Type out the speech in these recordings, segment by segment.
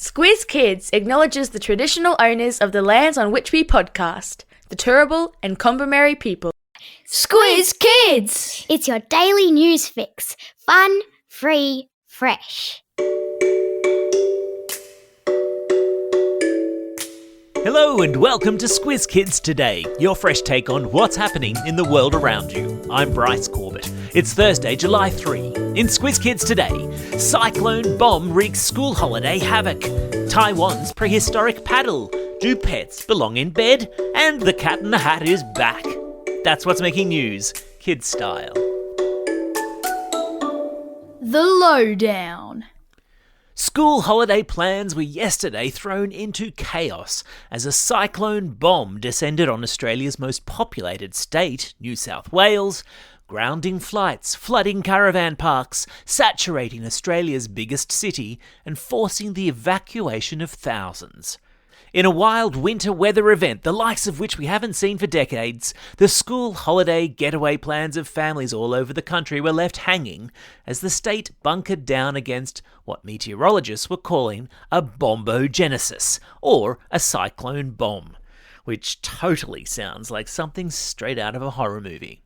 Squiz Kids acknowledges the traditional owners of the lands on which we podcast, the Turrbal and Kombumerri people. Squiz Kids! It's your daily news fix. Fun, free, fresh. Hello and welcome to Squiz Kids Today, your fresh take on what's happening in the world around you. I'm Bryce Corbett. It's Thursday, July 3. In Squiz Kids Today, Cyclone bomb wreaks school holiday havoc. Taiwan's prehistoric paddle. Do pets belong in bed? And the Cat in the Hat is back. That's what's making news, kids style. The Lowdown. School holiday plans were yesterday thrown into chaos as a cyclone bomb descended on Australia's most populated state, New South Wales, grounding flights, flooding caravan parks, saturating Australia's biggest city, and forcing the evacuation of thousands. In a wild winter weather event, the likes of which we haven't seen for decades, the school holiday getaway plans of families all over the country were left hanging as the state bunkered down against what meteorologists were calling a bombogenesis, or a cyclone bomb, which totally sounds like something straight out of a horror movie.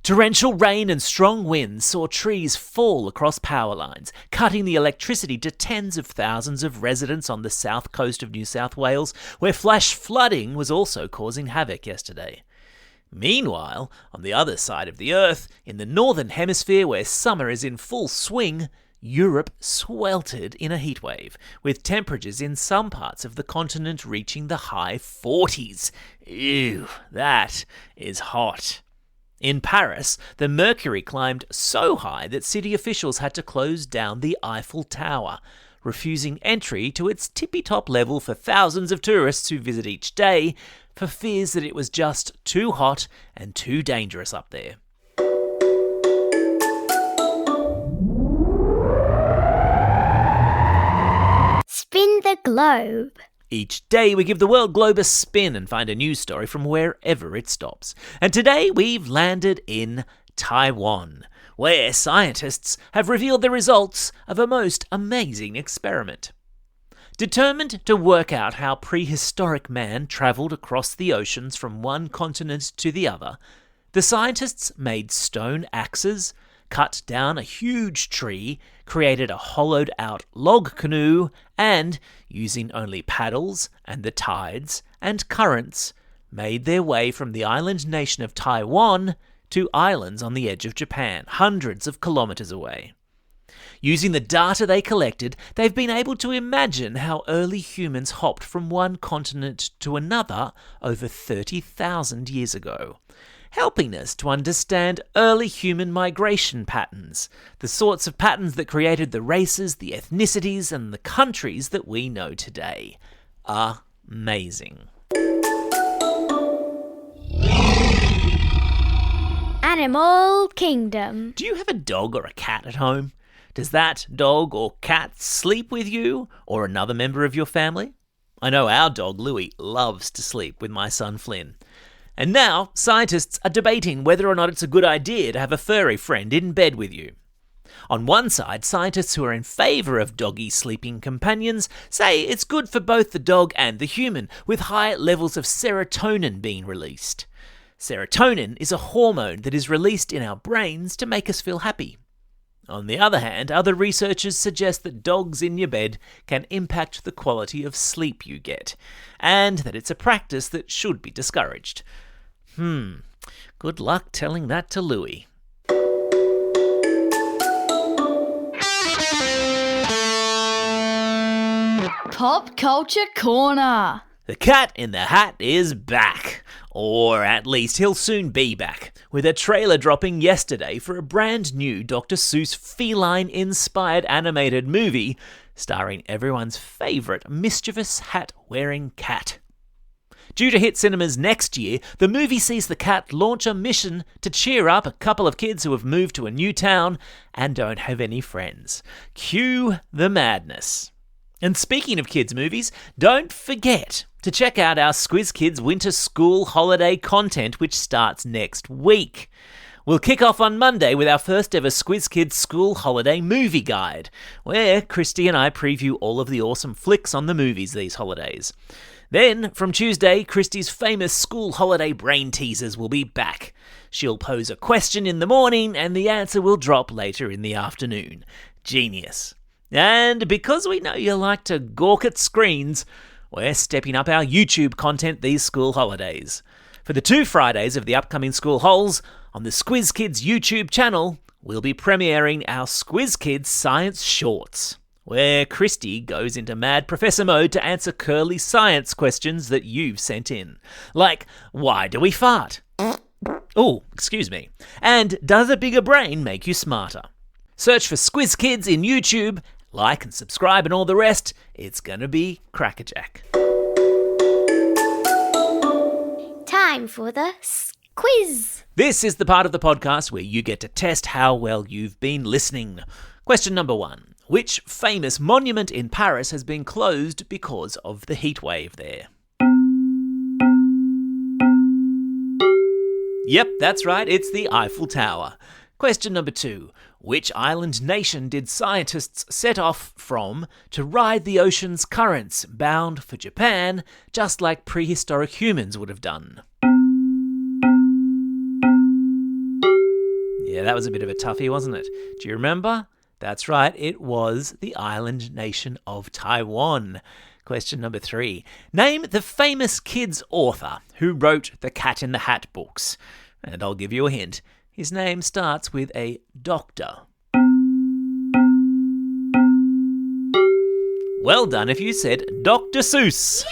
Torrential rain and strong winds saw trees fall across power lines, cutting the electricity to tens of thousands of residents on the south coast of New South Wales, where flash flooding was also causing havoc yesterday. Meanwhile, on the other side of the Earth, in the northern hemisphere where summer is in full swing, Europe sweltered in a heatwave, with temperatures in some parts of the continent reaching the high 40s. Ew, that is hot. In Paris, the mercury climbed so high that city officials had to close down the Eiffel Tower, refusing entry to its tippy-top level for thousands of tourists who visit each day, for fears that it was just too hot and too dangerous up there. Spin the globe. Each day we give the world globe a spin and find a news story from wherever it stops. And today we've landed in Taiwan, where scientists have revealed the results of a most amazing experiment. Determined to work out how prehistoric man travelled across the oceans from one continent to the other, the scientists made stone axes, cut down a huge tree, created a hollowed-out log canoe, and, using only paddles and the tides and currents, made their way from the island nation of Taiwan to islands on the edge of Japan, hundreds of kilometres away. Using the data they collected, they've been able to imagine how early humans hopped from one continent to another over 30,000 years ago, helping us to understand early human migration patterns, the sorts of patterns that created the races, the ethnicities, and the countries that we know today. Amazing. Animal Kingdom. Do you have a dog or a cat at home? Does that dog or cat sleep with you or another member of your family? I know our dog Louie loves to sleep with my son Flynn. And now, scientists are debating whether or not it's a good idea to have a furry friend in bed with you. On one side, scientists who are in favour of doggy sleeping companions say it's good for both the dog and the human, with high levels of serotonin being released. Serotonin is a hormone that is released in our brains to make us feel happy. On the other hand, other researchers suggest that dogs in your bed can impact the quality of sleep you get, and that it's a practice that should be discouraged. Good luck telling that to Louie. Pop Culture Corner. The Cat in the Hat is back. Or at least he'll soon be back, with a trailer dropping yesterday for a brand new Dr. Seuss feline-inspired animated movie starring everyone's favourite mischievous hat-wearing cat. Due to hit cinemas next year, the movie sees the cat launch a mission to cheer up a couple of kids who have moved to a new town and don't have any friends. Cue the madness. And speaking of kids' movies, don't forget to check out our Squiz Kids Winter School Holiday content, which starts next week. We'll kick off on Monday with our first ever Squiz Kids School Holiday Movie Guide, where Christy and I preview all of the awesome flicks on the movies these holidays. Then, from Tuesday, Christy's famous school holiday brain teasers will be back. She'll pose a question in the morning and the answer will drop later in the afternoon. Genius. And because we know you like to gawk at screens, we're stepping up our YouTube content these school holidays. For the 2 Fridays of the upcoming school holes, on the Squiz Kids YouTube channel, we'll be premiering our Squiz Kids Science Shorts, where Christy goes into mad professor mode to answer curly science questions that you've sent in. Like, why do we fart? Oh, excuse me. And does a bigger brain make you smarter? Search for Squiz Kids in YouTube, like and subscribe and all the rest. It's gonna be crackerjack. Time for the quiz. This is the part of the podcast where you get to test how well you've been listening. Question number 1. Which famous monument in Paris has been closed because of the heat wave there? Yep, that's right, it's the Eiffel Tower. Question number 2. Which island nation did scientists set off from to ride the ocean's currents, bound for Japan, just like prehistoric humans would have done? Yeah, that was a bit of a toughie, wasn't it? Do you remember? That's right, it was the island nation of Taiwan. Question number 3. Name the famous kids author who wrote the Cat in the Hat books. And I'll give you a hint. His name starts with a doctor. Well done if you said Dr. Seuss.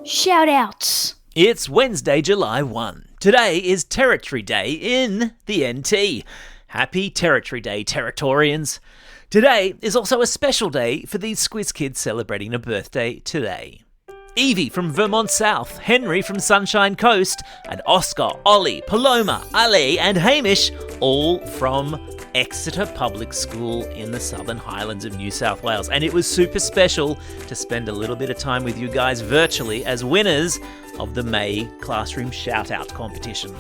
Shout outs. It's Wednesday, July 1. Today is Territory Day in the NT. Happy Territory Day, Territorians. Today is also a special day for these Squiz Kids celebrating a birthday today. Evie from Vermont South, Henry from Sunshine Coast, and Oscar, Ollie, Paloma, Ali, and Hamish, all from Exeter Public School in the Southern Highlands of New South Wales. And it was super special to spend a little bit of time with you guys virtually as winners of the May Classroom Shout-Out competition.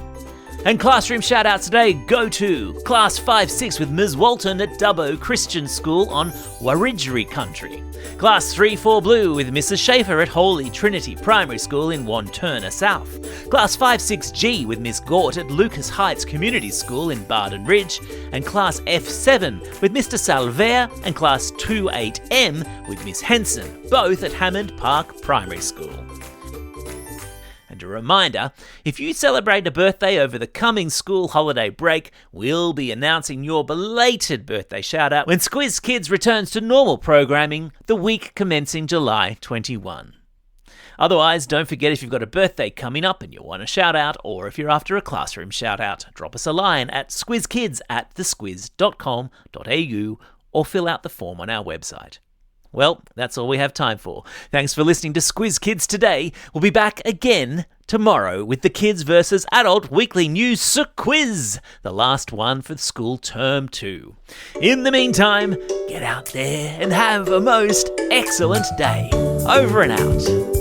And classroom shout-outs today go to Class 5-6 with Ms. Walton at Dubbo Christian School on Warridgery Country. Class 3-4 Blue with Mrs. Schaefer at Holy Trinity Primary School in Wanturna South. Class 5-6G with Miss Gort at Lucas Heights Community School in Barden Ridge. And Class F7 with Mr. Salver and Class 28M with Miss Henson, both at Hammond Park Primary School. And a reminder, if you celebrate a birthday over the coming school holiday break, we'll be announcing your belated birthday shout-out when Squiz Kids returns to normal programming the week commencing July 21. Otherwise, don't forget if you've got a birthday coming up and you want a shout-out, or if you're after a classroom shout-out, drop us a line at squizkids@thesquiz.com.au or fill out the form on our website. Well, that's all we have time for. Thanks for listening to Squiz Kids today. We'll be back again tomorrow with the Kids vs. Adult Weekly News Quiz, the last one for school term 2. In the meantime, get out there and have a most excellent day. Over and out.